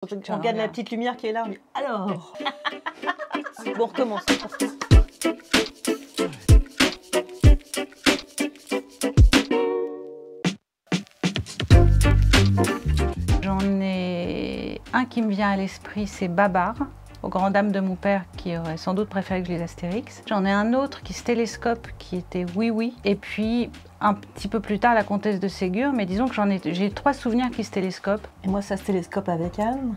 On regarde la petite lumière qui est là, on dit alors. Bon, on recommence. J'en ai un qui me vient à l'esprit, c'est Babar, aux grandes dames de mon père qui aurait sans doute préféré que je lise Astérix. J'en ai un autre qui se télescope, qui était Oui Oui. Et puis un petit peu plus tard, la comtesse de Ségur, mais disons que j'ai 3 souvenirs qui se télescopent. Et moi, ça se télescope avec Anne.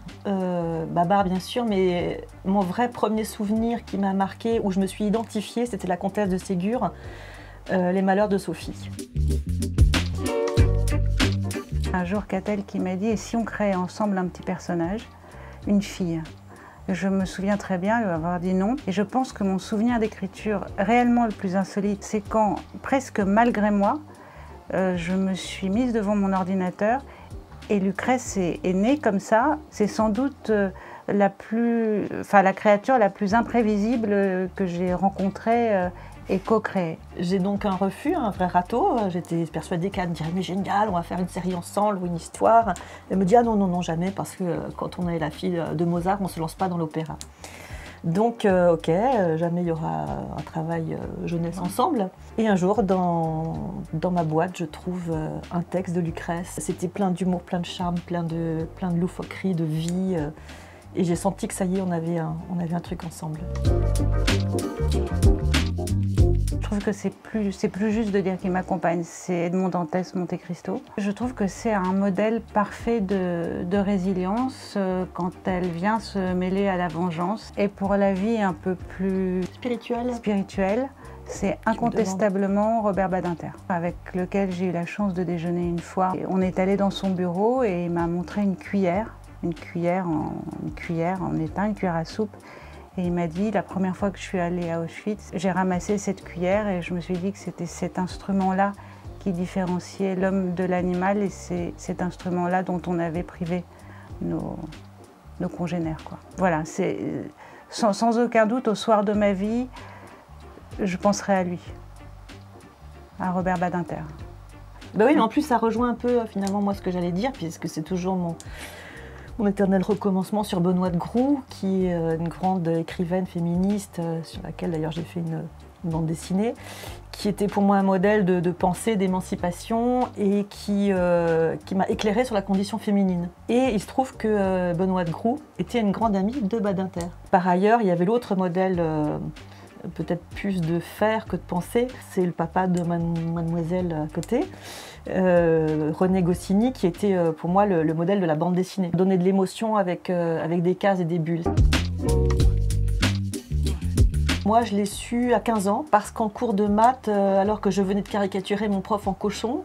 Babar, bien sûr, mais mon vrai premier souvenir qui m'a marqué, où je me suis identifiée, c'était la comtesse de Ségur, Les Malheurs de Sophie. Un jour, Catel qui m'a dit « Et si on créait ensemble un petit personnage, une fille ?» Je me souviens très bien lui avoir dit non. Et je pense que mon souvenir d'écriture réellement le plus insolite, c'est quand, presque malgré moi, je me suis mise devant mon ordinateur et Lucrèce est née comme ça. C'est sans doute la créature la plus imprévisible que j'ai rencontrée et co-créée. J'ai donc un refus, un vrai râteau. J'étais persuadée qu'Anne dirait « mais génial, on va faire une série ensemble ou une histoire ». Elle me dit « ah non, non, non, jamais, parce que quand on est la fille de Mozart, on ne se lance pas dans l'opéra ». Donc ok, jamais il y aura un travail jeunesse ensemble. Et un jour, dans ma boîte, je trouve un texte de Lucrèce. C'était plein d'humour, plein de charme, plein de loufoquerie, de vie. Et j'ai senti que ça y est, on avait un truc ensemble. Je trouve que c'est plus juste de dire qu'il m'accompagne, c'est Edmond Dantès, Monte Cristo. Je trouve que c'est un modèle parfait de résilience quand elle vient se mêler à la vengeance. Et pour la vie un peu plus spirituelle, c'est incontestablement Robert Badinter, avec lequel j'ai eu la chance de déjeuner une fois. Et on est allé dans son bureau et il m'a montré une cuillère en étain, une cuillère à soupe. Et il m'a dit, la première fois que je suis allée à Auschwitz, j'ai ramassé cette cuillère et je me suis dit que c'était cet instrument-là qui différenciait l'homme de l'animal et c'est cet instrument-là dont on avait privé nos congénères, quoi. Voilà, sans aucun doute, au soir de ma vie, je penserai à lui, à Robert Badinter. Ben oui, mais en plus, ça rejoint un peu finalement moi ce que j'allais dire, puisque c'est toujours mon éternel recommencement sur Benoît de Groux, qui est une grande écrivaine féministe, sur laquelle d'ailleurs j'ai fait une bande dessinée, qui était pour moi un modèle de pensée, d'émancipation et qui m'a éclairée sur la condition féminine. Et il se trouve que Benoît de Groux était une grande amie de Badinter. Par ailleurs, il y avait l'autre modèle, peut-être plus de faire que de penser, c'est le papa de Mademoiselle à côté, René Goscinny, qui était pour moi le modèle de la bande dessinée. Donner de l'émotion avec des cases et des bulles. Moi, je l'ai su à 15 ans, parce qu'en cours de maths, alors que je venais de caricaturer mon prof en cochon,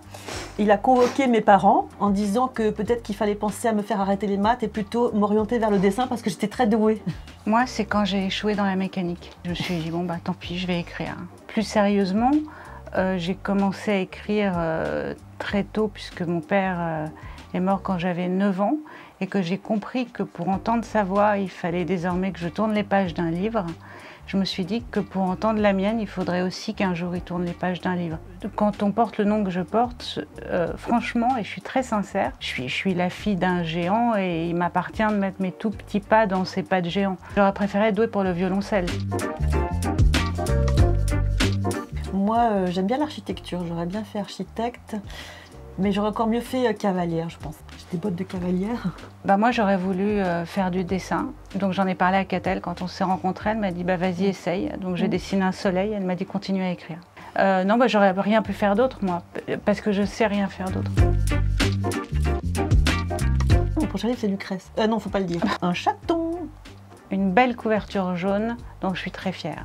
il a convoqué mes parents en disant que peut-être qu'il fallait penser à me faire arrêter les maths et plutôt m'orienter vers le dessin parce que j'étais très douée. Moi, c'est quand j'ai échoué dans la mécanique. Je me suis dit, bon, bah tant pis, je vais écrire. Plus sérieusement, j'ai commencé à écrire très tôt, puisque mon père est mort quand j'avais 9 ans, et que j'ai compris que pour entendre sa voix, il fallait désormais que je tourne les pages d'un livre. Je me suis dit que pour entendre la mienne, il faudrait aussi qu'un jour il tourne les pages d'un livre. Quand on porte le nom que je porte, franchement, et je suis très sincère, je suis la fille d'un géant et il m'appartient de mettre mes tout petits pas dans ses pas de géant. J'aurais préféré être douée pour le violoncelle. Moi, j'aime bien l'architecture, j'aurais bien fait architecte, mais j'aurais encore mieux fait cavalière, je pense. J'ai des bottes de cavalière. Bah moi, j'aurais voulu faire du dessin. Donc j'en ai parlé à Catel quand on s'est rencontrés. Elle m'a dit bah vas-y, essaye. Donc j'ai dessiné un soleil. Elle m'a dit continue à écrire. Non, bah j'aurais rien pu faire d'autre moi, parce que je sais rien faire d'autre. Mon prochain livre, c'est Lucrèce. Non, faut pas le dire. Un chaton. Une belle couverture jaune, donc je suis très fière.